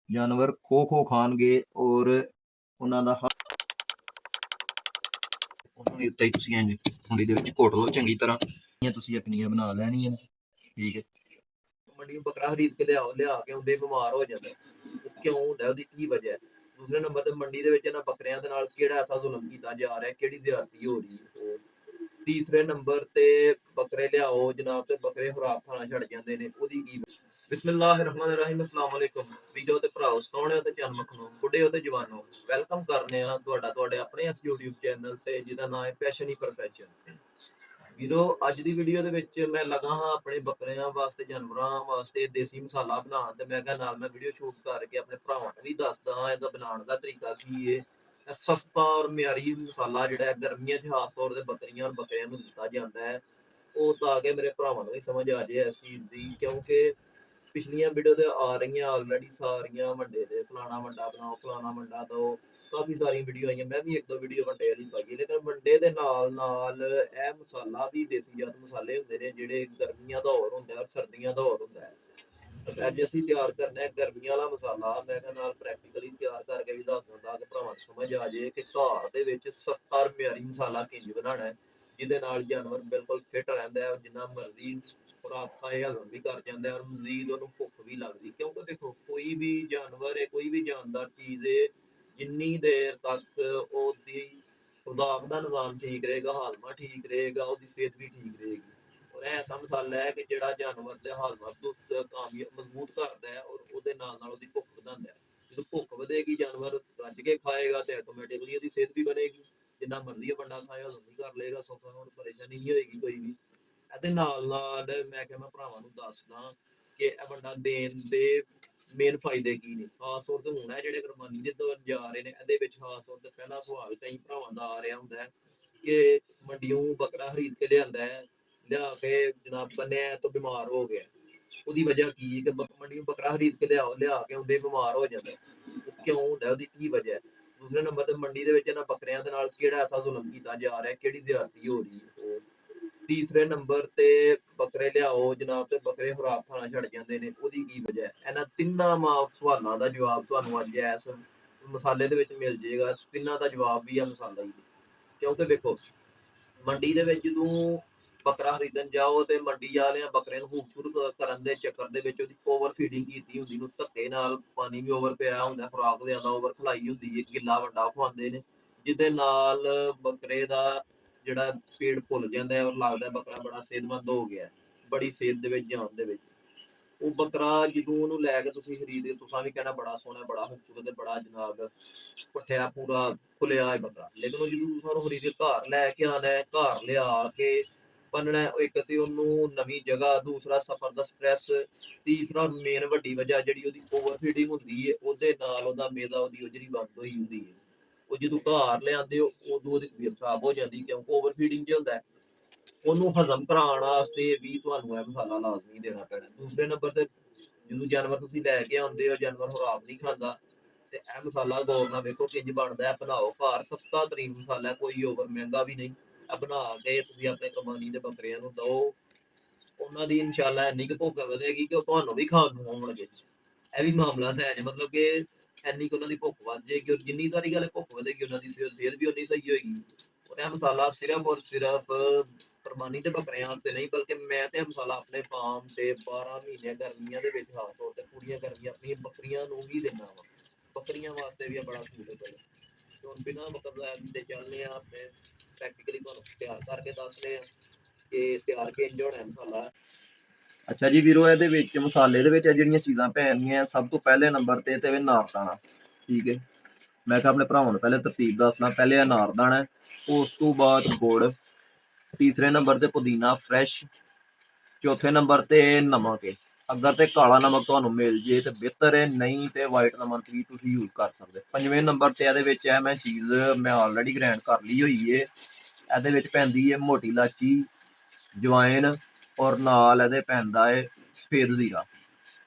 ਜਾਨਵਰ ਖੋ ਖਾਣਗੇ ਔਰ ਉਹਨਾਂ ਦਾ ਉਹਨਾਂ ਦੇ ਉੱਤੇ ਤੁਸੀਂ ਇੰਝ ਹੁੰਡੀ ਦੇ ਵਿੱਚ ਘੋਟ ਲਓ ਚੰਗੀ ਤਰ੍ਹਾਂ। ਤੁਸੀਂ ਆਪਣੀਆਂ ਬਣਾ ਲੈਣੀਆਂ, ਠੀਕ ਹੈ। ਮੰਡੀ ਬੱਕਰਾ ਖਰੀਦ ਕੇ ਲਿਆ ਕੇ ਉਹਦੇ ਬਿਮਾਰ ਹੋ ਜਾਂਦਾ, ਉਹ ਕਿਉਂ ਹੁੰਦਾ, ਉਹਦੀ ਕੀ ਵਜ੍ਹਾ ਹੈ। ਦੂਸਰੇ ਨੰਬਰ ਤੇ ਮੰਡੀ ਦੇ ਵਿੱਚ ਇਹਨਾਂ ਬੱਕਰਿਆਂ ਦੇ ਨਾਲ ਕਿਹੜਾ ਐਸਾ ਜ਼ੁਲਮ ਕੀਤਾ ਜਾ ਰਿਹਾ, ਕਿਹੜੀ ਜ਼ਿਆਦਤੀ ਹੋ ਰਹੀ ਹੈ। ਤੀਸਰੇ ਨੰਬਰ ਤੇ ਬੱਕਰੇ ਲਿਆਓ ਜਨਾਬ ਤੇ ਬੱਕਰੇ ਖੁਰਾਕ ਖਾਣਾ ਛੱਡ ਜਾਂਦੇ ਨੇ, ਉਹਦੀ ਕੀ। ਬਿਸਮਿਲ੍ਲਾਹਿਰਰਹਿਮਾਨਿਰਰਹੀਮ, ਅਸਲਾਮ ਅਲੈਕੁਮ ਵੀਡੀਓ ਤੇ ਭਰਾਓ, ਸੋਹਣਿਓ ਤੇ ਜਨਮਖ ਨੂੰ, ਬੁੱਢਿਓ ਤੇ ਜਵਾਨੋ, ਵੈਲਕਮ ਕਰਨੇ ਆ ਤੁਹਾਡੇ ਆਪਣੇ ਇਸ YouTube ਚੈਨਲ ਤੇ ਜਿਹਦਾ ਨਾਮ ਹੈ ਪੈਸ਼ਨ ਹੀ ਪ੍ਰੋਫੈਸ਼ਨ। ਵੀਰੋ ਅੱਜ ਦੀ ਵੀਡੀਓ ਦੇ ਵਿੱਚ ਮੈਂ ਲੱਗਾ ਹਾਂ ਆਪਣੇ ਬੱਕਰਿਆਂ ਵਾਸਤੇ, ਜਾਨਵਰਾਂ ਵਾਸਤੇ ਦੇਸੀ ਮਸਾਲਾ ਬਣਾਉਣ, ਤੇ ਮੈਂ ਕਿਹਾ ਨਾਲ ਮੈਂ ਵੀਡੀਓ ਸ਼ੂਟ ਕਰਕੇ ਆਪਣੇ ਭਰਾਵਾਂ ਨੂੰ ਵੀ ਦੱਸਦਾ ਹਾਂ ਇਹਦਾ ਬਣਾਉਣ ਦਾ ਤਰੀਕਾ ਕੀ ਹੈ। ਸਸਤਾ ਔਰ ਮਿਆਰੀ ਮਸਾਲਾ ਜਿਹੜਾ ਗਰਮੀਆਂ 'ਚ ਖਾਸ ਤੌਰ ਤੇ ਬੱਕਰਿਆਂ ਨੂੰ ਦਿੱਤਾ ਜਾਂਦਾ ਹੈ, ਉਹ ਤਾਂ ਕਿ ਮੇਰੇ ਭਰਾਵਾਂ ਨੂੰ ਵੀ ਸਮਝ ਆ ਜਾਏ ਇਸ ਚੀਜ਼ ਦੀ, ਕਿਉਂਕਿ ਪਿਛਲੀਆਂ ਵੀਡੀਓ ਤੇ ਆ ਰਹੀਆਂ ਆਲਰੇਡੀ ਸਾਰੀਆਂ ਵੱਡੇ ਦੇ ਫਲਾਣਾ ਵੱਡਾ ਬਣਾਓ, ਫਲਾਣਾ ਵੱਡਾ ਦੋ, ਕਾਫੀ ਸਾਰੀਆਂ ਵੀਡੀਓ ਆਈਆਂ। ਮੈਂ ਵੀ ਇੱਕ ਦੋ ਵੀਡੀਓ ਵੱਡੇ ਵਾਲੀ ਪਾਈ, ਲੇਕਿਨ ਵੱਡੇ ਦੇ ਨਾਲ ਇਹ ਮਸਾਲਾ ਵੀ ਦੇਸੀ ਜਾਤ ਮਸਾਲੇ ਹੁੰਦੇ ਨੇ ਜਿਹੜੇ ਗਰਮੀਆਂ ਦਾ ਹੋਰ ਹੁੰਦਾ ਔਰ ਸਰਦੀਆਂ ਦਾ ਹੋਰ ਹੁੰਦਾ ਹੈ। ਅੱਜ ਅਸੀਂ ਤਿਆਰ ਕਰਨਾ ਹੈ ਗਰਮੀਆਂ ਵਾਲਾ ਮਸਾਲਾ। ਮੈਂ ਕਿਹਾ ਨਾਲ ਪ੍ਰੈਕਟੀਕਲੀ ਤਿਆਰ ਕਰਕੇ ਵੀ ਦੱਸ ਦਿੰਦਾ ਕਿ ਭਰਾਵਾਂ ਨੂੰ ਸਮਝ ਆ ਜਾਏ ਕਿ ਘਰ ਦੇ ਵਿੱਚ ਸਸਤਾ ਮਿਆਰੀ ਮਸਾਲਾ ਕਿੰਝ ਬਣਾਉਣਾ ਹੈ, ਜਿਹਦੇ ਨਾਲ ਜਾਨਵਰ ਬਿਲਕੁਲ ਫਿੱਟ ਰਹਿੰਦਾ ਹੈ, ਜਿੰਨਾ ਮਰਜ਼ੀ ਖੁਰਾਕ ਖਾਏ ਹਜ਼ਮ ਵੀ ਕਰ ਜਾਂਦਾ ਹੈ ਔਰ ਮਜ਼ੀਦ ਉਹਨੂੰ ਭੁੱਖ ਵੀ ਲੱਗਦੀ। ਕਿਉਂਕਿ ਦੇਖੋ ਕੋਈ ਵੀ ਜਾਨਵਰ ਹੈ, ਕੋਈ ਵੀ ਜਾਨਦਾਰ ਚੀਜ਼ ਹੈ, ਜਿੰਨੀ ਦੇਰ ਤੱਕ ਉਹਦੀ ਖੁਰਾਕ ਦਾ ਨਿਜ਼ਾਮ ਠੀਕ ਰਹੇਗਾ, ਹਾਜ਼ਮਾ ਠੀਕ ਰਹੇਗਾ, ਉਹਦੀ ਸਿਹਤ ਵੀ ਠੀਕ ਰਹੇਗੀ। ਔਰ ਐਸਾ ਮਸਾਲਾ ਹੈ ਕਿ ਜਿਹੜਾ ਜਾਨਵਰ ਦੇ ਹਾਜ਼ਮਾ ਕਾਮਯਾਬ ਮਜ਼ਬੂਤ ਕਰਦਾ ਹੈ ਔਰ ਉਹਦੇ ਨਾਲ ਉਹਦੀ ਭੁੱਖ ਵਧਾਉਂਦਾ ਹੈ। ਜਦੋਂ ਭੁੱਖ ਵਧੇਗੀ, ਜਾਨਵਰ ਰੱਜ ਕੇ ਖਾਏਗਾ ਤੇ ਆਟੋਮੈਟਿਕਲੀ ਉਹਦੀ ਸਿਹਤ ਵੀ ਬਣੇਗੀ, ਜਿੰਨਾ ਮਰਜ਼ੀ ਬੰਦਾ ਖਾਏ ਹਜ਼ਮ ਵੀ ਕਰ ਲਏਗਾ ਸੌਖਾ, ਹੁਣ ਪਰੇਸ਼ਾਨੀ ਨਹੀਂ ਹੋਏਗੀ ਕੋਈ ਵੀ। ਇਹਦੇ ਨਾਲ ਮੈਂ ਕਿਹਾ ਮੈਂ ਭਰਾਵਾਂ ਨੂੰ ਦੱਸਦਾ ਕਿ ਇਹ ਬੰਦਾ ਦੇਣ ਦੇ ਮੇਨ ਫਾਇਦੇ ਕੀ ਨੇ। ਖਾਸ ਤੌਰ ਤੇ ਹੁਣ ਹੈ ਜਿਹੜੇ ਕੁਰਬਾਨੀ ਦੇ ਦੌਰ ਜਾ ਰਹੇ ਨੇ, ਇਹਦੇ ਵਿੱਚ ਖਾਸ ਤੌਰ ਤੇ ਪਹਿਲਾ ਸਵਾਲ ਕਈ ਭਰਾਵਾਂ ਦਾ ਆ ਰਿਹਾ ਹੁੰਦਾ ਹੈ ਕਿ ਮੰਡੀਓਂ ਬੱਕਰਾ ਖਰੀਦ ਕੇ ਲਿਆਂਦਾ ਹੈ, ਲਿਆ ਕੇ ਜਨਾਬ ਬੰਨਿਆ ਤੋਂ ਬਿਮਾਰ ਹੋ ਗਿਆ, ਉਹਦੀ ਵਜ੍ਹਾ ਕੀ ਹੈ। ਕਿ ਮੰਡੀਓਂ ਬੱਕਰਾ ਖਰੀਦ ਕੇ ਲਿਆ ਕੇ ਉਹਦੇ ਬਿਮਾਰ ਹੋ ਜਾਂਦਾ, ਉਹ ਕਿਉਂ ਹੁੰਦਾ, ਉਹਦੀ ਕੀ ਵਜ੍ਹਾ ਹੈ। ਦੂਸਰੇ ਨੰਬਰ ਤੇ ਮੰਡੀ ਦੇ ਵਿੱਚ ਇਹਨਾਂ ਬੱਕਰਿਆਂ ਦੇ ਨਾਲ ਕਿਹੜਾ ਐਸਾ ਜ਼ੁਲਮ ਕੀਤਾ ਜਾ ਰਿਹਾ, ਕਿਹੜੀ ਜ਼ਿਆਦਤੀ ਹੋ ਰਹੀ ਹੈ। ਤੀਸਰੇ ਨੰਬਰ ਤੇ ਬੱਕਰੇ ਲਿਆਓ ਜਨਾਬ ਤੇ ਬੱਕਰੇ ਖੁਰਾਕ ਖਾਣਾ ਛੱਡ ਜਾਂਦੇ ਨੇ, ਉਹਦੀ ਕੀ ਵਜ੍ਹਾ ਹੈ। ਇਹਨਾਂ ਤਿੰਨਾਂ ਸਵਾਲਾਂ ਦਾ ਜਵਾਬ ਤੁਹਾਨੂੰ ਅੱਜ ਇਸ ਮਸਾਲੇ ਦੇ ਵਿੱਚ ਮਿਲ ਜਾਏਗਾ। ਤਿੰਨਾਂ ਦਾ ਜਵਾਬ ਵੀ ਆ ਮਸਾਲਾ ਹੀ। ਕਿਉਂਕਿ ਦੇਖੋ ਮੰਡੀ ਦੇ ਵਿੱਚ ਜਦੋਂ ਬੱਕਰਾ ਖਰੀਦਣ ਜਾਓ ਤੇ ਮੰਡੀ ਵਾਲਿਆਂ ਬੱਕਰੇ ਨੂੰ ਖੂਬਸੂਰਤ ਕਰਨ ਦੇ ਚੱਕਰ ਦੇ ਵਿੱਚ ਉਹਦੀ ਓਵਰ ਫੀਡਿੰਗ ਕੀਤੀ ਹੁੰਦੀ, ਨੂੰ ਧੱਕੇ ਨਾਲ ਪਾਣੀ ਵੀ ਓਵਰ ਪਿਆ ਹੁੰਦਾ, ਖੁਰਾਕ ਜ਼ਿਆਦਾ ਓਵਰ ਖਲਾਈ ਹੁੰਦੀ ਹੈ, ਗਿੱਲਾ ਵੱਡਾ ਖਵਾਉਂਦੇ ਨੇ, ਜਿਹਦੇ ਨਾਲ ਬੱਕਰੇ ਦਾ ਜਿਹੜਾ ਪੇਟ ਭੁੱਲ ਜਾਂਦਾ ਹੈ ਔਰ ਲੱਗਦਾ ਬੱਕਰਾ ਬੜਾ ਸਿਹਤਮੰਦ ਹੋ ਗਿਆ, ਬੜੀ ਸਿਹਤ ਦੇ ਵਿੱਚ ਜਾਣ ਦੇ ਵਿੱਚ। ਉਹ ਬੱਕਰਾ ਜਦੋਂ ਉਹਨੂੰ ਲੈ ਕੇ ਤੁਸੀਂ ਖਰੀਦ ਕੇ ਤੁਸੀਂ ਵੀ ਕਹਿਣਾ ਬੜਾ ਸੋਹਣਾ, ਬੜਾ ਖੂਬਸੂਰਤ ਤੇ ਬੜਾ ਜਨਾਬ ਪੱਠਿਆ ਪੂਰਾ ਖੁੱਲਿਆ ਹੈ ਬੱਕਰਾ। ਲੇਕਿਨ ਉਹ ਜਦੋਂ ਤੁਸੀਂ ਉਹਨੂੰ ਖਰੀਦ ਕੇ ਘਰ ਲੈ ਕੇ ਆਉਣਾ ਹੈ, ਘਰ ਲਿਆ ਕੇ ਬੰਨਣਾ, ਇੱਕ ਤੇ ਉਹਨੂੰ ਨਵੀਂ ਜਗ੍ਹਾ, ਦੂਸਰਾ ਸਫ਼ਰ ਦਾ ਸਟ੍ਰੈਸ, ਤੀਸਰਾ ਮੇਨ ਵੱਡੀ ਵਜ੍ਹਾ ਜਿਹੜੀ ਉਹਦੀ ਓਵਰ ਫੀਡਿੰਗ ਹੁੰਦੀ ਹੈ, ਉਹਦੇ ਨਾਲ ਉਹਦਾ ਮੇਦਾ ਉਹਦੀ ਜਿਹੜੀ ਬੰਦ ਹੋਈ ਹੁੰਦੀ ਹੈ। ਉਹ ਜਦੋਂ ਘਰ ਲਿਆਂਦੇ ਹੋ ਉਦੋਂ ਉਹਦੀ ਤਬੀਅਤ ਖਰਾਬ ਹੋ ਜਾਂਦੀ, ਕਿਉਂਕਿ ਓਵਰ ਫੀਡਿੰਗ 'ਚ ਹੁੰਦਾ ਹੈ। ਉਹਨੂੰ ਹਜ਼ਮ ਕਰਾਉਣ ਵਾਸਤੇ ਵੀ ਤੁਹਾਨੂੰ ਇਹ ਮਸਾਲਾ ਲਾਜ਼ਮੀ ਦੇਣਾ ਪੈਣਾ। ਦੂਸਰੇ ਨੰਬਰ ਤੇ ਜਦੋਂ ਜਾਨਵਰ ਤੁਸੀਂ ਲੈ ਕੇ ਆਉਂਦੇ ਹੋ, ਜਾਨਵਰ ਖੁਰਾਕ ਨਹੀਂ ਖਾਂਦਾ, ਤੇ ਇਹ ਮਸਾਲਾ ਗੌਰ ਨਾਲ ਵੇਖੋ ਕਿੰਝ ਬਣਦਾ ਹੈ। ਬਣਾਓ ਘਰ, ਸਸਤਾ ਤਰੀਨ ਮਸਾਲਾ, ਕੋਈ ਓਵਰ ਮਹਿੰਗਾ ਵੀ ਨਹੀਂ। ਇਹ ਬਣਾ ਕੇ ਤੁਸੀਂ ਆਪਣੇ ਕੁਰਬਾਨੀ ਦੇ ਬੱਕਰਿਆਂ ਨੂੰ ਦਿਓ, ਉਹਨਾਂ ਦੀ ਇਨਸ਼ਾਅੱਲਾ ਇੰਨੀ ਕੁ ਭੁੱਖ ਵਧੇਗੀ ਕਿ ਉਹ ਤੁਹਾਨੂੰ ਵੀ ਖਾਣ ਨੂੰ ਆਉਣਗੇ। ਇਹ ਵੀ ਮਾਮਲਾ ਹੈ, ਮਤਲਬ ਕਿ ਇੰਨੀ ਕੁ ਉਹਨਾਂ ਦੀ ਭੁੱਖ ਵੱਧ ਜਾਏਗੀ, ਔਰ ਜਿੰਨੀ ਸਾਰੀ ਗੱਲ ਭੁੱਖ ਵਧੇਗੀ ਉਹਨਾਂ ਦੀ ਸਿਹਤ ਵੀ ਉਨੀ ਸਹੀ ਹੋਏਗੀ। ਔਰ ਇਹ ਮਸਾਲਾ ਸਿਰਫ ਔਰ ਸਿਰਫ ਕੁਰਬਾਨੀ ਦੇ ਬੱਕਰਿਆਂ ਤੇ ਨਹੀਂ, ਬਲਕਿ ਮੈਂ ਤੇ ਮਸਾਲਾ ਆਪਣੇ ਫਾਰਮ ਤੇ 12 ਮਹੀਨੇ ਗਰਮੀਆਂ ਦੇ ਵਿੱਚ ਖਾਸ ਤੌਰ ਤੇ ਪੂਰੀਆਂ ਗਰਮੀਆਂ ਆਪਣੀਆਂ ਬੱਕਰੀਆਂ ਨੂੰ ਵੀ ਦਿੰਦਾ ਵਾ। ਬੱਕਰੀਆਂ ਵਾਸਤੇ ਵੀ ਬੜਾ ਸੂਟੇਬਲ ਹੈ। ਹੁਣ ਬਿਨਾਂ ਮਤਲਬ ਦੇ ਚੱਲਦੇ ਆ, ਆਪਣੇ ਪ੍ਰੈਕਟੀਕਲੀ ਤੁਹਾਨੂੰ ਤਿਆਰ ਕਰਕੇ ਦੱਸਦੇ ਆ ਕਿ ਤਿਆਰ ਕਿੰਝ ਹੋਣਾ ਮਸਾਲਾ। ਅੱਛਾ ਜੀ ਵੀਰੋ, ਇਹਦੇ ਵਿੱਚ ਮਸਾਲੇ ਦੇ ਵਿੱਚ ਜਿਹੜੀਆਂ ਚੀਜ਼ਾਂ ਪੈਣੀਆਂ, ਸਭ ਤੋਂ ਪਹਿਲੇ ਨੰਬਰ ਤੇ ਅਨਾਰਦਾਣਾ, ਠੀਕ ਹੈ। ਮੈਂ ਕਿਹਾ ਆਪਣੇ ਭਰਾਵਾਂ ਨੂੰ ਪਹਿਲੇ ਤਰਤੀਬ ਦੱਸਣਾ। ਪਹਿਲੇ ਅਨਾਰਦਾਣਾ, ਉਸ ਤੋਂ ਬਾਅਦ ਗੁੜ, ਤੀਸਰੇ ਨੰਬਰ ਤੇ ਪੁਦੀਨਾ ਫਰੈਸ਼, ਚੌਥੇ ਨੰਬਰ ਤੇ ਨਮਕ ਹੈ। ਅਗਰ ਤੇ ਕਾਲਾ ਨਮਕ ਤੁਹਾਨੂੰ ਮਿਲ ਜੇ ਤੇ ਬਿਹਤਰ ਹੈ, ਨਹੀਂ ਤੇ ਵਾਈਟ ਨਮਕ ਵੀ ਤੁਸੀਂ ਯੂਜ਼ ਕਰ ਸਕਦੇ। ਪੰਜਵੇਂ ਨੰਬਰ ਤੇ ਇਹਦੇ ਵਿੱਚ ਮੈਂ ਚੀਜ਼ ਮੈਂ ਆਲਰੇਡੀ ਗ੍ਰਾਈਂਡ ਕਰ ਲਈ ਹੋਈ ਹੈ। ਇਹਦੇ ਵਿੱਚ ਪੈਂਦੀ ਹੈ ਮੋਟੀ ਇਲਾਚੀ, ਜਵਾਇਨ, ਔਰ ਨਾਲ ਇਹਦੇ ਪੈਂਦਾ ਹੈ ਸਫੇਦ ਜ਼ੀਰਾ।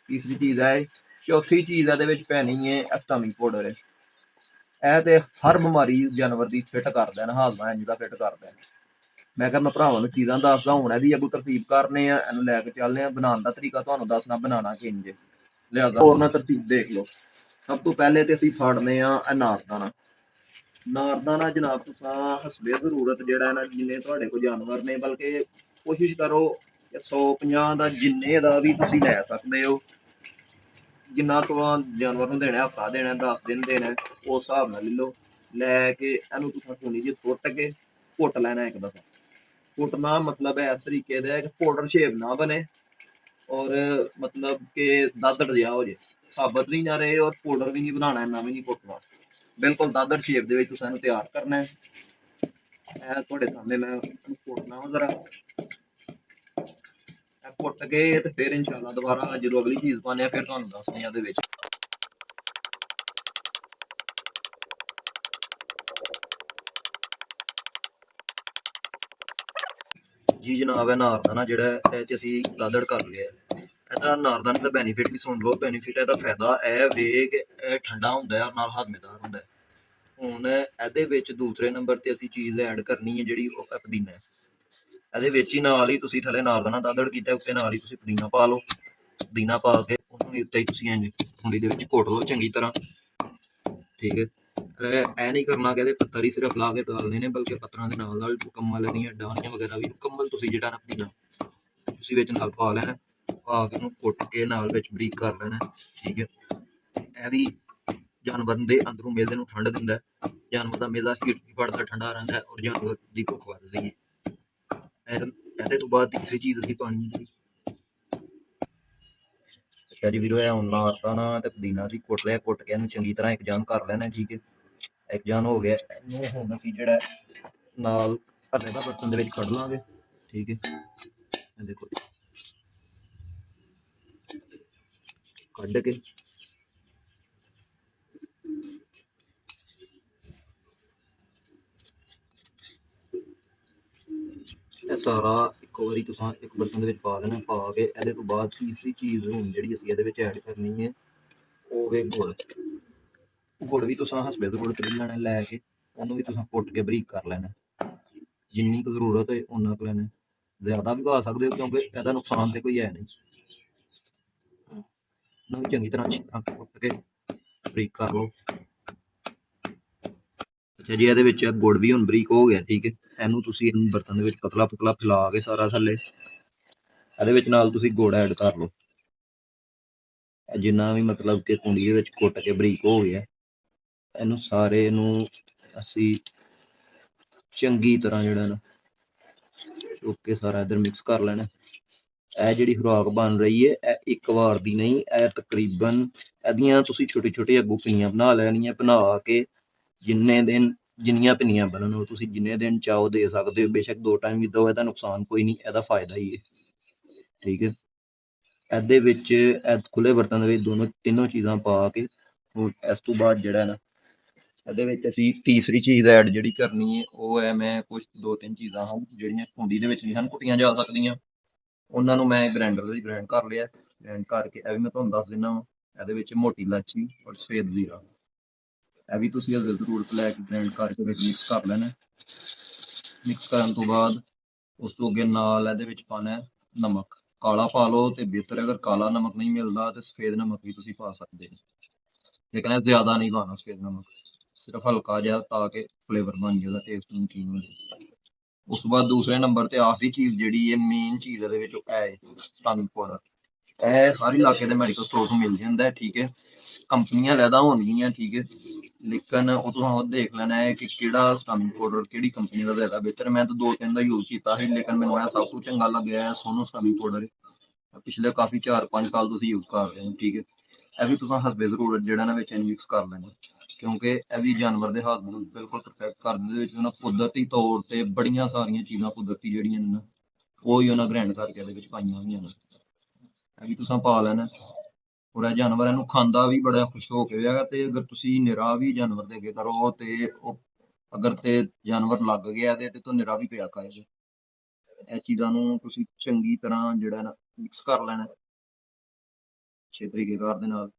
ਤੀਸਰੀ ਚੀਜ਼ ਹੈ, ਚੌਥੀ ਚੀਜ਼ ਇਹਦੇ ਵਿੱਚ ਪੈਣੀ ਹੈ ਐਸਟਾਮਿਕ ਪਾਊਡਰ। ਇਹ ਤੇ ਹਰ ਬਿਮਾਰੀ ਜਾਨਵਰ ਦੀ ਫਿੱਟ ਕਰਦਾ ਨਾ, ਹਾਜ਼ਮਾ ਇੰਝ ਦਾ ਫਿੱਟ ਕਰਦਾ। ਮੈਂ ਕਿਹਾ ਮੈਂ ਭਰਾਵਾਂ ਨੂੰ ਚੀਜ਼ਾਂ ਦੱਸਦਾ, ਹੁਣ ਇਹਦੀ ਅੱਗੋਂ ਤਰਤੀਬ ਕਰਨੇ ਆ, ਇਹਨੂੰ ਲੈ ਕੇ ਚੱਲਦੇ ਆ। ਬਣਾਉਣ ਦਾ ਤਰੀਕਾ ਤੁਹਾਨੂੰ ਦੱਸਣਾ, ਬਣਾਉਣਾ ਕਿੰਝ, ਲਿਆਦਾ ਹੋਰ ਨਾ ਤਰਤੀਬ ਦੇਖ ਲਓ। ਸਭ ਤੋਂ ਪਹਿਲੇ ਤੇ ਅਸੀਂ ਫੜਨੇ ਆ ਅਨਾਰਦਾਨਾ। ਨਾਰਦਾਨਾ ਜਨਾਬ ਤੁਸੀਂ ਹਸਬੇ ਜ਼ਰੂਰਤ ਜਿਹੜਾ ਨਾ ਜਿੰਨੇ ਤੁਹਾਡੇ ਕੋਲ ਜਾਨਵਰ ਨੇ, ਬਲਕਿ ਕੋਸ਼ਿਸ਼ ਕਰੋ ਕਿ 150 ਦਾ ਜਿੰਨੇ ਦਾ ਵੀ ਤੁਸੀਂ ਲੈ ਸਕਦੇ ਹੋ। ਜਿੰਨਾ ਕੁ ਜਾਨਵਰ ਨੂੰ ਦੇਣਾ, ਹਫ਼ਤਾ ਦੇਣਾ, 10 ਦਿਨ ਦੇਣਾ, ਉਸ ਹਿਸਾਬ ਨਾਲ ਲੈ ਲਓ। ਲੈ ਕੇ ਇਹਨੂੰ ਤੁਸੀਂ ਥੋੜੀ ਜਿਹੀ ਸੁੱਟ ਕੇ ਘੁੱਟ ਲੈਣਾ ਇੱਕ ਦਫਾ। ਘੁੱਟਣਾ ਮਤਲਬ ਇਸ ਤਰੀਕੇ ਦਾ ਕਿ ਪਾਊਡਰ ਸ਼ੇਪ ਨਾ ਬਣੇ ਔਰ ਮਤਲਬ ਕਿ ਦਾਦੜ ਜਿਹਾ ਹੋ ਜੇ, ਸਾਬਤ ਵੀ ਨਾ ਰਹੇ ਔਰ ਪਾਊਡਰ ਵੀ ਨਹੀਂ ਬਣਾਉਣਾ, ਇੰਨਾ ਵੀ ਨਹੀਂ ਘੁੱਟਣਾ, ਬਿਲਕੁਲ ਦਾਦੜ ਸ਼ੇਪ ਦੇ ਵਿੱਚ ਤੁਸੀਂ ਇਹਨੂੰ ਤਿਆਰ ਕਰਨਾ ਹੈ। ਇਹ ਤੁਹਾਡੇ ਸਾਹਮਣੇ ਮੈਂ ਘੁੱਟਣਾ ਵਾ ਜ਼ਰਾ, ਘੁੱਟ ਕੇ ਤੇ ਫਿਰ ਇਨਸ਼ਾਅੱਲਾ ਦੁਬਾਰਾ ਜਦੋਂ ਅਗਲੀ ਚੀਜ਼ ਪਾਉਂਦੇ ਆ ਫਿਰ ਤੁਹਾਨੂੰ ਦੱਸਦੇ ਆ ਇਹਦੇ ਵਿੱਚ। ਜੀ ਜਨਾਬ, ਇਹ ਨਾਰਦਾਨਾ ਜਿਹੜਾ ਇਹ 'ਚ ਅਸੀਂ ਦਾਦੜ ਕਰ ਲਿਆ। ਇਹਦਾ ਨਾਰਦਾਨੇ ਦਾ ਬੈਨੀਫਿਟ ਵੀ ਸੁਣ ਲਓ। ਬੈਨੀਫਿਟ ਇਹਦਾ ਫਾਇਦਾ ਇਹ ਵੇ ਕਿ ਇਹ ਠੰਡਾ ਹੁੰਦਾ ਹੈ ਨਾਲ ਹਜ਼ਮੇਦਾਰ ਹੁੰਦਾ ਹੈ। ਹੁਣ ਇਹਦੇ ਵਿੱਚ ਦੂਸਰੇ ਨੰਬਰ ਤੇ ਅਸੀਂ ਚੀਜ਼ ਐਡ ਕਰਨੀ ਹੈ ਜਿਹੜੀ ਉਹ ਪੁਦੀਨਾ ਹੈ। ਇਹਦੇ ਵਿੱਚ ਹੀ ਨਾਲ ਹੀ ਤੁਸੀਂ ਥੱਲੇ ਨਾਰਦਾਨਾ ਦਾਦੜ ਕੀਤਾ, ਉੱਤੇ ਨਾਲ ਹੀ ਤੁਸੀਂ ਪੁਦੀਨਾ ਪਾ ਲਓ। ਪੁਦੀਨਾ ਪਾ ਕੇ ਉਹਨੂੰ ਉੱਤੇ ਹੀ ਤੁਸੀਂ ਇੰਝ ਖੁੰਡੀ ਦੇ ਵਿੱਚ ਘੋਟ ਲਓ ਚੰਗੀ ਤਰ੍ਹਾਂ, ਠੀਕ ਹੈ। ਇਹ ਨਹੀਂ ਕਰਨਾ ਕਿ ਇਹਦੇ ਪੱਤਰ ਹੀ ਸਿਰਫ ਲਾ ਕੇ ਡਾਲਣੇ ਨੇ, ਬਲਕਿ ਪੱਤਰਾਂ ਦੇ ਨਾਲ ਨਾਲ ਮੁਕੰਮਲ ਇਹਦੀਆਂ ਡਾਹਣੀਆਂ ਵਗੈਰਾ ਵੀ ਮੁਕੰਮਲ ਤੁਸੀਂ ਜਿਹੜਾ ਨਾ ਪੁਦੀਨਾ ਤੁਸੀਂ ਵਿੱਚ ਨਾਲ ਪਾ ਲੈਣਾ। ਪਾ ਕੇ ਉਹਨੂੰ ਕੁੱਟ ਕੇ ਨਾਲ ਵਿੱਚ ਬਰੀਕ ਕਰ ਲੈਣਾ, ਠੀਕ ਹੈ। ਇਹ ਵੀ ਜਾਨਵਰ ਦੇ ਅੰਦਰੋਂ ਮੇਲੇ ਨੂੰ ਠੰਡ ਦਿੰਦਾ, ਜਾਨਵਰ ਦਾ ਮੇਲਾ ਹੀਟ ਨਹੀਂ ਫੜਦਾ, ਠੰਡਾ ਰਹਿੰਦਾ ਔਰ ਜਾਨਵਰ ਦੀ ਭੁੱਖ ਵੱਧਦੀ ਹੈ। ਇਹਦੇ ਤੋਂ ਬਾਅਦ ਤੀਸਰੀ ਚੀਜ਼ ਅਸੀਂ ਪਾਣੀ ਹੈ ਜੀ ਵੀਰੋ, ਇਹ ਹੁਣ ਨਾਰਦਾਨਾ ਤੇ ਪੁਦੀਨਾ ਅਸੀਂ ਕੁੱਟ ਲਿਆ, ਕੁੱਟ ਕੇ ਇਹਨੂੰ ਚੰਗੀ ਤਰ੍ਹਾਂ ਇਕਜਾਨ ਕਰ ਲੈਣਾ, ਠੀਕ ਹੈ। ਇਕਜਾਨ ਹੋ ਗਿਆ, ਇਹਨੂੰ ਹੁਣ ਅਸੀਂ ਜਿਹੜਾ ਨਾਲ ਭਰਨੇ ਦਾ ਬਰਤਨ ਦੇ ਵਿੱਚ ਕੱਢ ਲਾਂਗੇ, ਠੀਕ ਹੈ। ਇਹ ਦੇਖੋ ਕੱਢ ਕੇ ਇਹ ਸਾਰਾ ਇੱਕੋ ਵਾਰੀ ਤੁਸੀਂ ਇੱਕ ਬਰਤਨ ਦੇ ਵਿੱਚ ਪਾ ਲੈਣਾ। ਪਾ ਕੇ ਇਹਦੇ ਤੋਂ ਬਾਅਦ ਤੀਸਰੀ ਚੀਜ਼ ਹੁਣ ਜਿਹੜੀ ਅਸੀਂ ਇਹਦੇ ਵਿੱਚ ਐਡ ਕਰਨੀ ਹੈ ਉਹ ਵੇ ਗੁੜ। ਗੁੜ ਵੀ ਤੁਸੀਂ ਹਸਬੇ ਜ਼ਰੂਰਤ ਲੈ ਲੈਣਾ, ਲੈ ਕੇ ਉਹਨੂੰ ਵੀ ਤੁਸੀਂ ਕੁੱਟ ਕੇ ਬਰੀਕ ਕਰ ਲੈਣਾ। ਜਿੰਨੀ ਕੁ ਜ਼ਰੂਰਤ ਹੈ ਉਨਾ ਕੁ ਲੈਣਾ, ਜ਼ਿਆਦਾ ਵੀ ਪਾ ਸਕਦੇ ਹੋ ਕਿਉਂਕਿ ਇਹਦਾ ਨੁਕਸਾਨ ਤੇ ਕੋਈ ਹੈ ਨਹੀਂ। ਉਹਨੂੰ ਵੀ ਚੰਗੀ ਤਰ੍ਹਾਂ ਅੱਛੀ ਤਰ੍ਹਾਂ ਕੁੱਟ ਕੇ ਬਰੀਕ ਕਰ ਲਓ। ਅੱਛਾ ਜੀ, ਇਹਦੇ ਵਿੱਚ ਗੁੜ ਵੀ ਹੁਣ ਬਰੀਕ ਹੋ ਗਿਆ, ਠੀਕ ਹੈ। ਇਹਨੂੰ ਤੁਸੀਂ ਬਰਤਨ ਦੇ ਵਿੱਚ ਪਤਲਾ ਪਤਲਾ ਫੈਲਾ ਕੇ ਸਾਰਾ ਥੱਲੇ ਇਹਦੇ ਵਿੱਚ ਨਾਲ ਤੁਸੀਂ ਗੁੜ ਐਡ ਕਰ ਲਓ। ਜਿੰਨਾ ਵੀ ਮਤਲਬ ਕਿ ਕੁੰਡੀ ਦੇ ਵਿੱਚ ਕੁੱਟ ਕੇ ਬਰੀਕ ਹੋ ਗਿਆ, ਇਹਨੂੰ ਸਾਰੇ ਨੂੰ ਅਸੀਂ ਚੰਗੀ ਤਰ੍ਹਾਂ ਜਿਹੜਾ ਨਾ ਚੁੱਕ ਕੇ ਸਾਰਾ ਇੱਧਰ ਮਿਕਸ ਕਰ ਲੈਣਾ। ਇਹ ਜਿਹੜੀ ਖੁਰਾਕ ਬਣ ਰਹੀ ਹੈ ਇਹ ਇੱਕ ਵਾਰ ਦੀ ਨਹੀਂ, ਇਹ ਤਕਰੀਬਨ ਇਹਦੀਆਂ ਤੁਸੀਂ ਛੋਟੀ ਛੋਟੀਆਂ ਗੁੱਪੀਆਂ ਬਣਾ ਲੈਣੀਆਂ। ਬਣਾ ਕੇ ਜਿੰਨੇ ਦਿਨ ਜਿੰਨੀਆਂ ਪਿੰਨੀਆਂ ਬਣਨ ਉਹ ਤੁਸੀਂ ਜਿੰਨੇ ਦਿਨ ਚਾਹੋ ਦੇ ਸਕਦੇ ਹੋ, ਬੇਸ਼ੱਕ 2 ਟਾਈਮ ਵੀ ਦਿਓ, ਇਹਦਾ ਨੁਕਸਾਨ ਕੋਈ ਨਹੀਂ, ਇਹਦਾ ਫਾਇਦਾ ਹੀ ਹੈ, ਠੀਕ ਹੈ। ਇਹਦੇ ਵਿੱਚ ਖੁੱਲੇ ਬਰਤਨ ਦੇ ਵਿੱਚ ਤਿੰਨੋਂ ਚੀਜ਼ਾਂ ਪਾ ਕੇ ਇਸ ਤੋਂ ਬਾਅਦ ਜਿਹੜਾ ਨਾ ਇਹਦੇ ਵਿੱਚ ਅਸੀਂ ਤੀਸਰੀ ਚੀਜ਼ ਐਡ ਜਿਹੜੀ ਕਰਨੀ ਹੈ ਉਹ ਹੈ, ਮੈਂ ਕੁਛ 2-3 ਚੀਜ਼ਾਂ ਹਨ ਜਿਹੜੀਆਂ ਕੁੰਡੀ ਦੇ ਵਿੱਚ ਨਹੀਂ ਹਨ ਕੁੱਟੀਆਂ ਜਾ ਸਕਦੀਆਂ, ਉਹਨਾਂ ਨੂੰ ਮੈਂ ਗ੍ਰਾਈਂਡਰ ਦੇ ਵਿੱਚ ਗ੍ਰਾਈਂਡ ਕਰ ਲਿਆ। ਗ੍ਰਾਈਂਡ ਕਰਕੇ ਇਹ ਵੀ ਮੈਂ ਤੁਹਾਨੂੰ ਦੱਸ ਦਿੰਦਾ ਵਾ। ਇਹਦੇ ਵਿੱਚ ਮੋਟੀ ਇਲਾਚੀ ਔਰ ਸਫੇਦ ਜ਼ੀਰਾ, ਇਹ ਵੀ ਤੁਸੀਂ ਜ਼ਰੂਰਤ ਲੈ ਕੇ ਗ੍ਰਾਈਂਡ ਕਰਕੇ ਵਿੱਚ ਮਿਕਸ ਕਰ ਲੈਣਾ। ਮਿਕਸ ਕਰਨ ਤੋਂ ਬਾਅਦ ਉਸ ਤੋਂ ਅੱਗੇ ਨਾਲ ਇਹਦੇ ਵਿੱਚ ਪਾਉਣਾ ਨਮਕ। ਕਾਲਾ ਪਾ ਲਓ ਤੇ ਬਿਹਤਰ, ਅਗਰ ਕਾਲਾ ਨਮਕ ਨਹੀਂ ਮਿਲਦਾ ਤੇ ਸਫੇਦ ਨਮਕ ਵੀ ਤੁਸੀਂ ਪਾ ਸਕਦੇ ਹੋ, ਲੇਕਿਨ ਇਹ ਜ਼ਿਆਦਾ ਨਹੀਂ ਪਾਉਣਾ ਸਫੇਦ ਨਮਕ, ਸਿਰਫ ਹਲਕਾ ਜਿਹਾ ਤਾਂ ਕਿ ਫਲੇਵਰ ਬਣ ਜਾਏ, ਉਹਦਾ ਟੇਸਟ ਨਮਕੀਨ ਹੋ ਜਾਏ। ਉਸ ਤੋਂ ਬਾਅਦ ਦੂਸਰੇ ਨੰਬਰ ਤੇ ਆਖਰੀ ਚੀਜ਼ ਜਿਹੜੀ ਹੈ ਮੇਨ ਚੀਜ਼ ਇਹਦੇ ਵਿੱਚ ਹੈ ਸਟਾਮਿਕ ਪਾਊਡਰ। ਇਹ ਹਰ ਇਲਾਕੇ ਦੇ ਮੈਡੀਕਲ ਸਟੋਰ ਤੋਂ ਮਿਲ ਜਾਂਦਾ, ਠੀਕ ਹੈ। ਕੰਪਨੀਆਂ ਲੈਦਾ ਹੋਣਗੀਆਂ, ਠੀਕ ਹੈ, ਲੇਕਿਨ ਉਹ ਤੁਹਾਨੂੰ ਦੇਖ ਲੈਣਾ ਹੈ ਕਿ ਕਿਹੜਾ ਸਟਾਮਿਕ ਪਾਊਡਰ ਕਿਹੜੀ ਕੰਪਨੀ ਦਾ ਜ਼ਿਆਦਾ ਬਿਹਤਰ। ਮੈਂ ਤਾਂ 2-3 ਦਾ ਯੂਜ਼ ਕੀਤਾ ਸੀ, ਲੇਕਿਨ ਮੈਨੂੰ ਇਹ ਸਭ ਤੋਂ ਚੰਗਾ ਲੱਗਿਆ ਸੋਨੋ ਸਟਾਮਿਕ ਪਾਊਡਰ। ਪਿਛਲੇ ਕਾਫੀ 4-5 ਸਾਲ ਤੁਸੀਂ ਯੂਜ਼ ਕਰ ਰਹੇ ਹੋ, ਠੀਕ ਹੈ। ਇਹ ਵੀ ਤੁਸੀਂ ਹਸਬੇ ਜ਼ਰੂਰਤ ਜਿਹੜਾ ਨਾ ਵਿੱਚ ਮਿਕਸ ਕਰ ਲੈਣਾ, ਕਿਉਂਕਿ ਇਹ ਵੀ ਜਾਨਵਰ ਦੇ ਹੱਥ ਨੂੰ ਬਿਲਕੁਲ ਪਰਫੈਕਟ ਕਰ ਦਿੰਦੇ। ਵਿੱਚ ਉਹਨਾਂ ਕੁਦਰਤੀ ਤੌਰ ਤੇ ਬੜੀਆਂ ਸਾਰੀਆਂ ਚੀਜ਼ਾਂ ਕੁਦਰਤੀ ਜਿਹੜੀਆਂ ਨੇ ਨਾ ਉਹ ਹੀ ਉਹਨਾਂ ਗ੍ਰਾਈਂਡ ਕਰਕੇ ਇਹਦੇ ਵਿੱਚ ਪਾਈਆਂ ਹੋਈਆਂ ਨੇ, ਇਹ ਵੀ ਤੁਸੀਂ ਪਾ ਲੈਣਾ। ਔਰ ਇਹ ਜਾਨਵਰ ਇਹਨੂੰ ਖਾਂਦਾ ਵੀ ਬੜਾ ਖੁਸ਼ ਹੋ ਕੇ ਹੋਇਆ। ਤੇ ਅਗਰ ਤੁਸੀਂ ਨਿਰਾ ਵੀ ਜਾਨਵਰ ਦੇ ਅੱਗੇ ਕਰੋ ਤੇ ਉਹ ਅਗਰ ਤੇ ਜਾਨਵਰ ਲੱਗ ਗਿਆ ਤੇ ਨਿਰਾ ਵੀ ਪਿਆ ਖਾਏਗਾ। ਇਹ ਚੀਜ਼ਾਂ ਨੂੰ ਤੁਸੀਂ ਚੰਗੀ ਤਰ੍ਹਾਂ ਜਿਹੜਾ ਨਾ ਮਿਕਸ ਕਰ ਲੈਣਾ ਅੱਛੇ ਤਰੀਕੇ ਕਾਰ ਦੇ ਨਾਲ,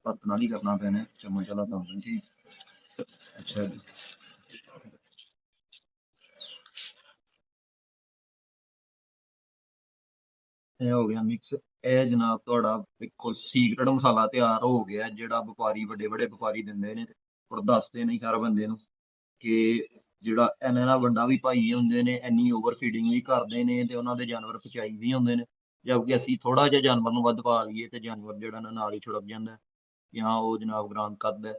ਹੱਥ ਨਾਲ ਹੀ ਕਰਨਾ ਪੈਣਾ, ਚਮਚ ਵਾਲਾ ਕੰਮ ਨਹੀਂ, ਠੀਕ। ਅੱਛਾ ਜੀ, ਇਹ ਹੋ ਗਿਆ ਮਿਕਸ। ਇਹ ਜਨਾਬ ਤੁਹਾਡਾ ਦੇਖੋ ਸੀਕਰਟ ਮਸਾਲਾ ਤਿਆਰ ਹੋ ਗਿਆ, ਜਿਹੜਾ ਵਪਾਰੀ ਵੱਡੇ ਵੱਡੇ ਵਪਾਰੀ ਦਿੰਦੇ ਨੇ ਔਰ ਦੱਸਦੇ ਨਹੀਂ ਹਰ ਬੰਦੇ ਨੂੰ ਕਿ ਜਿਹੜਾ ਇਹਨਾਂ ਦਾ ਵੱਡਾ ਵੀ ਭਾਈ ਹੁੰਦੇ ਨੇ, ਇੰਨੀ ਓਵਰ ਫੀਡਿੰਗ ਵੀ ਕਰਦੇ ਨੇ ਤੇ ਉਹਨਾਂ ਦੇ ਜਾਨਵਰ ਪਚਾਈ ਵੀ ਹੁੰਦੇ ਨੇ। ਜਦਕਿ ਅਸੀਂ ਥੋੜਾ ਜਿਹਾ ਜਾਨਵਰ ਨੂੰ ਵੱਧ ਪਾ ਲਈਏ ਤੇ ਜਾਨਵਰ ਜਿਹੜਾ ਨਾਲ ਹੀ ਛੁੜਕ ਜਾਂਦਾ ਜਾਂ ਉਹ ਜਨਾਬ ਗ੍ਰਾਂਤ ਕਰਦਾ।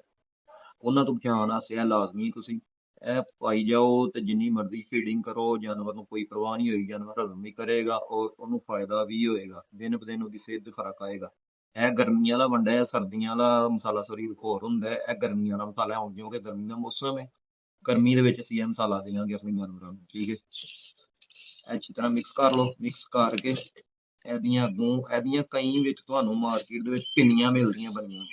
ਉਹਨਾਂ ਤੋਂ ਬਚਾਉਣ ਵਾਸਤੇ ਇਹ ਲਾਜ਼ਮੀ ਤੁਸੀਂ ਇਹ ਪਾਈ ਜਾਓ ਤੇ ਜਿੰਨੀ ਮਰਜ਼ੀ ਫੀਡਿੰਗ ਕਰੋ, ਜਾਨਵਰ ਨੂੰ ਕੋਈ ਪਰਵਾਹ ਨਹੀਂ ਹੋਈ, ਜਾਨਵਰ ਹਜ਼ਮ ਵੀ ਕਰੇਗਾ ਔਰ ਉਹਨੂੰ ਫਾਇਦਾ ਵੀ ਹੋਏਗਾ, ਦਿਨ ਬ ਦਿਨ ਉਹਦੀ ਸਿਹਤ 'ਤੇ ਫਰਕ ਆਏਗਾ। ਇਹ ਗਰਮੀਆਂ ਵਾਲਾ ਵੰਡਾ ਹੈ, ਸਰਦੀਆਂ ਵਾਲਾ ਮਸਾਲਾ ਸੋਰੀ ਹੋਰ ਹੁੰਦਾ ਹੈ। ਇਹ ਗਰਮੀਆਂ ਵਾਲਾ ਮਸਾਲਾ ਹੁਣ ਕਿਉਂਕਿ ਗਰਮੀ ਦਾ ਮੌਸਮ ਹੈ, ਗਰਮੀ ਦੇ ਵਿੱਚ ਅਸੀਂ ਇਹ ਮਸਾਲਾ ਦੇਵਾਂਗੇ ਆਪਣੇ ਜਾਨਵਰਾਂ ਨੂੰ। ਠੀਕ ਹੈ, ਅੱਛੀ ਤਰ੍ਹਾਂ ਮਿਕਸ ਕਰ ਲਓ। ਮਿਕਸ ਕਰਕੇ ਇਹਦੀਆਂ ਕਈ ਵਿੱਚ ਤੁਹਾਨੂੰ ਮਾਰਕੀਟ ਦੇ ਵਿੱਚ ਪਿੰਨੀਆਂ ਮਿਲਦੀਆਂ ਬਣੀਆਂ,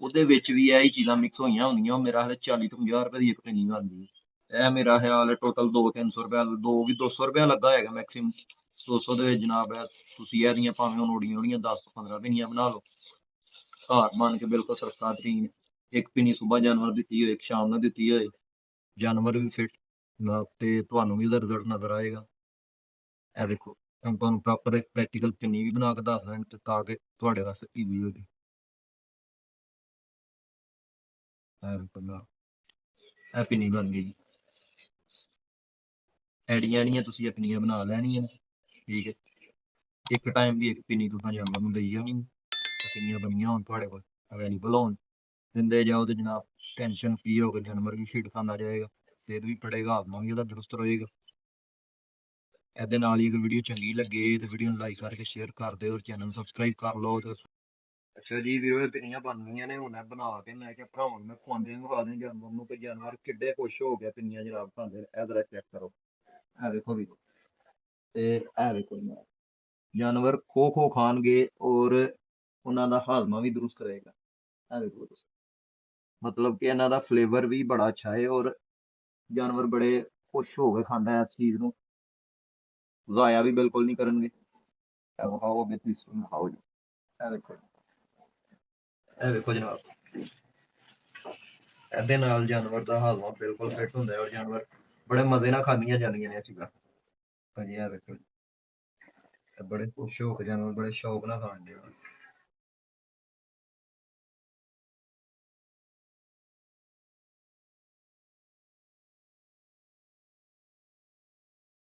ਉਹਦੇ ਵਿੱਚ ਵੀ ਇਹ ਹੀ ਚੀਜ਼ਾਂ ਮਿਕਸ ਹੋਈਆਂ ਹੁੰਦੀਆਂ। ਉਹ ਮੇਰਾ ਹਾਲੇ 40 ਤੋਂ 50 ਰੁਪਏ ਦੀ ਇੱਕ ਪਿੰਨੀ ਬਣਦੀ ਹੈ। ਇਹ ਮੇਰਾ ਖਿਆਲ ਟੋਟਲ 200-300 ਰੁਪਇਆ, 200 ਰੁਪਇਆ ਲੱਗਾ ਹੈਗਾ ਮੈਕਸਿਮਮ। 200 ਦੇ ਵਿੱਚ ਜਨਾਬ ਹੈ ਤੁਸੀਂ ਇਹਦੀਆਂ ਭਾਵੇਂ ਹੁਣ ਉੜੀਆਂ 10 ਤੋਂ 15 ਪਿੰਨੀਆਂ ਬਣਾ ਲਓ ਘਰ ਬਣ ਕੇ, ਬਿਲਕੁਲ ਸਸਤਾ ਤਰੀਨ। ਇੱਕ ਪਿੰਨੀ ਸੁਬਾਹ ਜਾਨਵਰ ਦਿੱਤੀ ਹੋਏ, ਇੱਕ ਸ਼ਾਮ ਨੂੰ ਦਿੱਤੀ ਹੋਏ, ਜਾਨਵਰ ਵੀ ਫਿੱਟ ਤੇ ਤੁਹਾਨੂੰ ਵੀ ਉਹਦਾ ਰਿਜ਼ਲਟ ਨਜ਼ਰ ਆਏਗਾ। ਇਹ ਦੇਖੋ ਹੁਣ ਤੁਹਾਨੂੰ ਪ੍ਰੋਪਰ ਪ੍ਰੈਕਟੀਕਲ ਪਿੰਨੀ ਵੀ ਬਣਾ ਕੇ ਦੱਸ ਦੇਣ ਤਾਂ ਕਿ ਤੁਹਾਡੇ ਵਾਸਤੇ ਈਜ਼ੀ ਹੋ ਜਾਵੇ। ਇਹ ਪਿੰਨੀ ਬਣ ਗਈ ਜੀ। ਐੜੀਆਂ ਤੁਸੀਂ ਆਪਣੀਆਂ ਬਣਾ ਲੈਣੀਆਂ ਨੇ। ਠੀਕ ਹੈ, ਇੱਕ ਟਾਈਮ ਦੀ ਇੱਕ ਪਿੰਨੀ ਤੁਸੀਂ ਜਾਨਵਰ ਨੂੰ ਦੇਈ ਜਾਣੀ। ਪਿੰਨੀਆਂ ਬਣੀਆਂ ਹੁਣ ਤੁਹਾਡੇ ਕੋਲ ਅਵੇਲੇਬਲ ਹੋਣ, ਦਿੰਦੇ ਜਾਓ ਤੇ ਜਨਾਬ ਟੈਨਸ਼ਨ ਫ੍ਰੀ ਹੋ ਕੇ ਜਾਨਵਰ ਵੀ ਫੀਡ ਖਾਂਦਾ ਜਾਏਗਾ, ਸਿਹਤ ਵੀ ਪੜੇਗਾ, ਆਪਣਾ ਵੀ ਉਹਦਾ ਦਰੁਸਤ ਰਹੇਗਾ। ਇਹਦੇ ਨਾਲ ਹੀ ਅਗਰ ਵੀਡੀਓ ਚੰਗੀ ਲੱਗੇ ਤੇ ਵੀਡੀਓ ਨੂੰ ਲਾਈਕ ਕਰਕੇ ਸ਼ੇਅਰ ਕਰ ਦਿਓ ਔਰ ਚੈਨਲ ਨੂੰ ਸਬਸਕ੍ਰਾਈਬ ਕਰ ਲਓ। ਅੱਛਾ ਜੀ ਵੀਰੋ, ਪਿੰਨੀਆਂ ਬਣ ਗਈਆਂ ਨੇ। ਹੁਣ ਬਣਾ ਕੇ ਮੈਂ ਕਿਹਾ ਭਰਾਵਾਂ ਨੂੰ ਮੈਂ ਖਵਾਉਂਦੇ ਵਿਖਾ ਦੇ ਜਾਨਵਰ ਨੂੰ ਕਿ ਜਾਨਵਰ ਕਿੱਡੇ ਖੁਸ਼ ਹੋ ਗਿਆ ਪਿੰਨੀਆਂ ਜਨਾਬ ਖਾਂਦੇ। ਇਹ ਜ਼ਰਾ ਚੈੱਕ ਕਰੋ, ਇਹ ਦੇਖੋ ਵੀ ਤੇ ਇਹ ਦੇਖੋ ਜਨਾਬ, ਜਾਨਵਰ ਖੋ ਖਾਣਗੇ ਔਰ ਉਹਨਾਂ ਦਾ ਹਾਜ਼ਮਾ ਵੀ ਦਰੁਸਤ ਰਹੇਗਾ। ਇਹ ਦੇਖੋ ਤੁਸੀਂ, ਮਤਲਬ ਕਿ ਇਹਨਾਂ ਦਾ ਫਲੇਵਰ ਵੀ ਬੜਾ ਅੱਛਾ ਹੈ ਔਰ ਜਾਨਵਰ ਬੜੇ ਖੁਸ਼ ਹੋ ਕੇ ਖਾਂਦਾ ਇਸ ਚੀਜ਼ ਨੂੰ, ਜ਼ਾਇਆ ਵੀ ਬਿਲਕੁਲ ਨਹੀਂ ਕਰਨਗੇ। ਖਾਓ ਬਿਲਕੁਲ ਖਾਓ ਜੀ। ਇਹ ਦੇਖੋ, ਇਹ ਦੇਖੋ ਜਨਾਬ, ਇਹਦੇ ਨਾਲ ਜਾਨਵਰ ਦਾ ਹਾਜ਼ਮਾ ਬਿਲਕੁਲ ਫਿੱਟ ਹੁੰਦਾ ਹੈ ਔਰ ਜਾਨਵਰ ਬੜੇ ਮਜ਼ੇ ਨਾਲ ਖਾਧੀਆਂ ਜਾਂਦੀਆਂ ਨੇ ਇਹ ਚੀਜ਼ਾਂ। ਭਾਜੀ ਇਹ ਦੇਖੋ, ਬੜੇ ਖੁਸ਼ ਹੋ ਕੇ ਜਾਨਵਰ ਬੜੇ ਸ਼ੌਕ ਨਾਲ ਖਾਂਦੇ ਆ।